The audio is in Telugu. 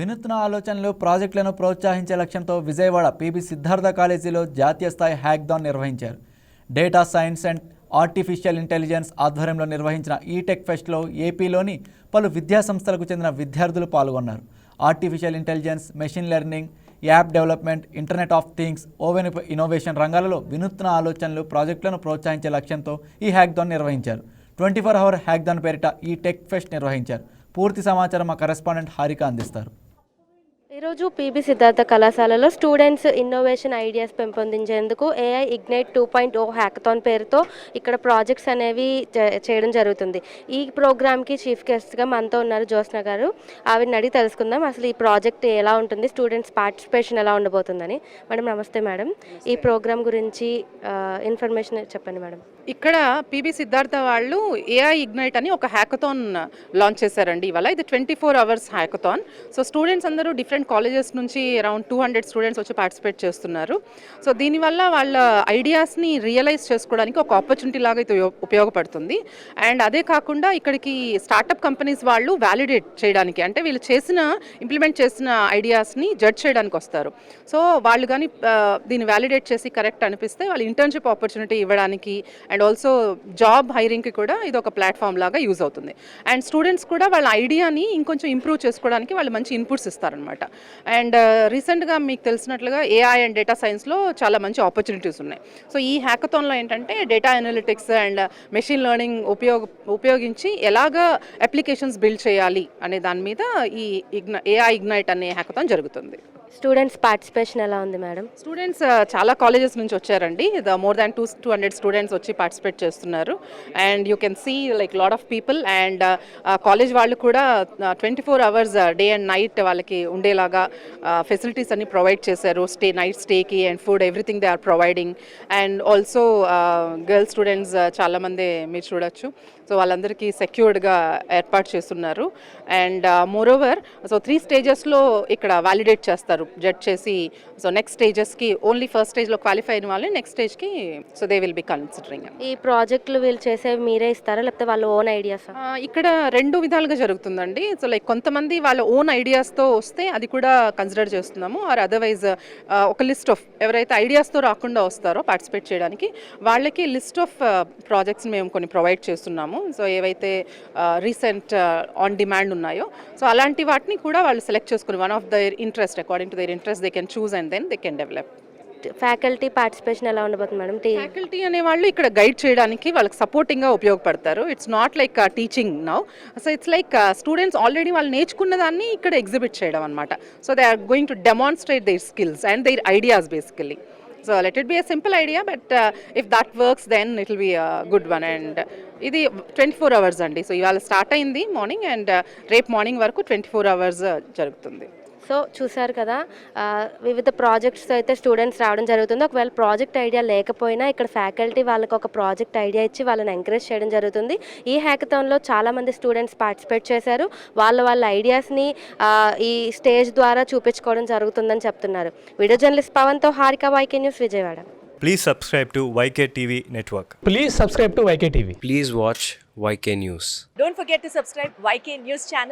వినూత్న ఆలోచనలు ప్రాజెక్టులను ప్రోత్సహించే లక్ష్యంతో విజయవాడ పీబీ సిద్ధార్థ కాలేజీలో జాతీయ స్థాయి హ్యాక్థాన్ నిర్వహించారు. Data science and artificial intelligence ఆధ్వర్యంలో నిర్వహించిన ఈటెక్ ఫెస్ట్లో ఏపీలోని పలు విద్యాసంస్థలకు చెందిన విద్యార్థులు పాల్గొన్నారు. Artificial intelligence, machine learning, app development, internet of things, open innovation రంగాలలో వినూత్న ఆలోచనలు ప్రాజెక్టులను ప్రోత్సహించే లక్ష్యంతో ఈ హ్యాక్థాన్ నిర్వహించారు. 24 అవర్ హ్యాక్థాన్ పేరిట ఈ టెక్ ఫెస్ట్ నిర్వహించారు. పూర్తి సమాచారం మా కరెస్పాండెంట్ హారిక అందిస్తారు. ఈరోజు పీబీ సిద్ధార్థ కళాశాలలో స్టూడెంట్స్ ఇన్నోవేషన్ ఐడియాస్ పెంపొందించేందుకు ఏఐ ఇగ్నైట్ 2.0 హ్యాకథాన్ పేరుతో ఇక్కడ ప్రాజెక్ట్స్ అనేవి చేయడం జరుగుతుంది. ఈ ప్రోగ్రామ్కి చీఫ్ గెస్ట్గా మనతో ఉన్నారు జ్యోత్స్న గారు. ఆవిడని అడిగి తెలుసుకుందాం అసలు ఈ ప్రాజెక్ట్ ఎలా ఉంటుంది, స్టూడెంట్స్ పార్టిసిపేషన్ ఎలా ఉండబోతుందని. మేడం నమస్తే మేడం, ఈ ప్రోగ్రామ్ గురించి ఇన్ఫర్మేషన్ చెప్పండి మేడం. ఇక్కడ పీబీ సిద్ధార్థ వాళ్ళు ఏఐ ఇగ్నైట్ అని ఒక హ్యాకథాన్ లాంచ్ చేశారండి ఇవాళ. ఇది 24 అవర్స్ హ్యాకథాన్. సో స్టూడెంట్స్ అందరూ డిఫరెంట్ కాలేజెస్ నుంచి అరౌండ్ 200 స్టూడెంట్స్ వచ్చి పార్టిసిపేట్ చేస్తున్నారు. సో దీనివల్ల వాళ్ళ ఐడియాస్ని రియలైజ్ చేసుకోవడానికి ఒక ఆపర్చునిటీ లాగా అయితే ఉపయోగపడుతుంది. అండ్ అదే కాకుండా ఇక్కడికి స్టార్టప్ కంపెనీస్ వాళ్ళు వ్యాలిడేట్ చేయడానికి, అంటే వీళ్ళు ఇంప్లిమెంట్ చేసిన ఐడియాస్ని జడ్జ్ చేయడానికి వస్తారు. సో వాళ్ళు కానీ దీన్ని వ్యాలిడేట్ చేసి కరెక్ట్ అనిపిస్తే వాళ్ళు ఇంటర్న్షిప్ ఆపర్చునిటీ ఇవ్వడానికి అండ్ ఆల్సో జాబ్ హైరింగ్కి కూడా ఇది ఒక ప్లాట్ఫామ్ లాగా యూజ్ అవుతుంది. అండ్ స్టూడెంట్స్ కూడా వాళ్ళ ఐడియాని ఇంకొంచెం ఇంప్రూవ్ చేసుకోవడానికి వాళ్ళు మంచి ఇన్పుట్స్ ఇస్తారనమాట. అండ్ రీసెంట్గా మీకు తెలిసినట్లుగా ఏఐ అండ్ డేటా సైన్స్లో చాలా మంచి ఆపర్చునిటీస్ ఉన్నాయి. సో ఈ హ్యాకథాన్లో ఏంటంటే data analytics and machine learning ఉపయోగించి ఎలాగా అప్లికేషన్స్ బిల్డ్ చేయాలి అనే దాని మీద ఈ ఏఐ ఇగ్నైట్ అనే హ్యాకథాన్ జరుగుతుంది. స్టూడెంట్స్ పార్టిసిపేషన్ ఎలా ఉంది మేడం? స్టూడెంట్స్ చాలా కాలేజెస్ నుంచి వచ్చారండి. మోర్ దాన్ 200 స్టూడెంట్స్ వచ్చి పార్టిసిపేట్ చేస్తున్నారు. And you can see like lot of people. And college వాళ్ళు కూడా 24 అవర్స్ డే అండ్ నైట్ వాళ్ళకి ఉండేలాగా ఫెసిలిటీస్ అన్ని ప్రొవైడ్ చేశారు. నైట్ స్టేకి and food everything they are providing. And also girl students చాలామంది మీరు చూడొచ్చు. సో వాళ్ళందరికీ సెక్యూర్డ్గా ఏర్పాటు చేస్తున్నారు. అండ్ మోరోవర్ 3 స్టేజెస్లో ఇక్కడ వ్యాలిడేట్ చేస్తారు జడ్జ్ చేసి. సో నెక్స్ట్ స్టేజెస్కి ఓన్లీ ఫస్ట్ స్టేజ్లో క్వాలిఫై అయిన వాళ్ళని నెక్స్ట్ స్టేజ్కి so they will be considering. ఈ ప్రాజెక్టులు వీళ్ళు చేసేవి మీరే ఇస్తారా లేకపోతే వాళ్ళ ఓన్ ఐడియాస్? ఇక్కడ 2 విధాలుగా జరుగుతుందండి. సో లైక్ కొంతమంది వాళ్ళ ఓన్ ఐడియాస్తో వస్తే అది కూడా కన్సిడర్ చేస్తున్నాము. ఆర్ అదర్వైజ్ ఒక లిస్ట్ ఆఫ్ ఎవరైతే ఐడియాస్తో రాకుండా వస్తారో పార్టిసిపేట్ చేయడానికి వాళ్ళకి లిస్ట్ ఆఫ్ ప్రాజెక్ట్స్ మేము కొన్ని ప్రొవైడ్ చేస్తున్నాము. సో ఏవైతే రీసెంట్ ఆన్ డిమాండ్ ఉన్నాయో సో అలాంటి వాటిని కూడా వాళ్ళు సెలెక్ట్ చేసుకుని one of their interest according to their interest they can choose and then they can develop. Faculty participation ఎలా ఉండబోతుంది మేడం? ఫ్యాకల్టీ అనే వాళ్ళు ఇక్కడ గైడ్ చేయడానికి వాళ్ళకి సపోర్టింగ్గా ఉపయోగపడతారు. It's not like teaching now. So it's like students already వాళ్ళు నేర్చుకున్న దాన్ని ఇక్కడ ఎగ్జిబిట్ చేయడం అనమాట. So they are going to demonstrate their skills and their ideas basically. So let it be a simple idea, but if that works then it will be a good one. And ఇది 24 అవర్స్ అండి. సో ఇవాళ స్టార్ట్ అయింది మార్నింగ్ అండ్ రేపు మార్నింగ్ వరకు 24 అవర్స్ జరుగుతుంది. సో చూసారు కదా, వివిధ ప్రాజెక్ట్స్ అయితే స్టూడెంట్స్ రావడం జరుగుతుంది. ఒకవేళ ప్రాజెక్ట్ ఐడియా లేకపోయినా ఇక్కడ ఫ్యాకల్టీ వాళ్ళకి ఒక ప్రాజెక్ట్ ఐడియా ఇచ్చి వాళ్ళని ఎంకరేజ్ చేయడం జరుగుతుంది. ఈ హ్యాకథాన్లో చాలామంది స్టూడెంట్స్ పార్టిసిపేట్ చేశారు. వాళ్ళ ఐడియాస్ని ఈ స్టేజ్ ద్వారా చూపించుకోవడం జరుగుతుందని చెప్తున్నారు. వీడియో జర్నలిస్ట్ పవన్తో Harika, YK news, Vijayawada. Please subscribe to YK TV Network. Please subscribe to YK TV. Please watch YK News. Don't forget to subscribe YK News channel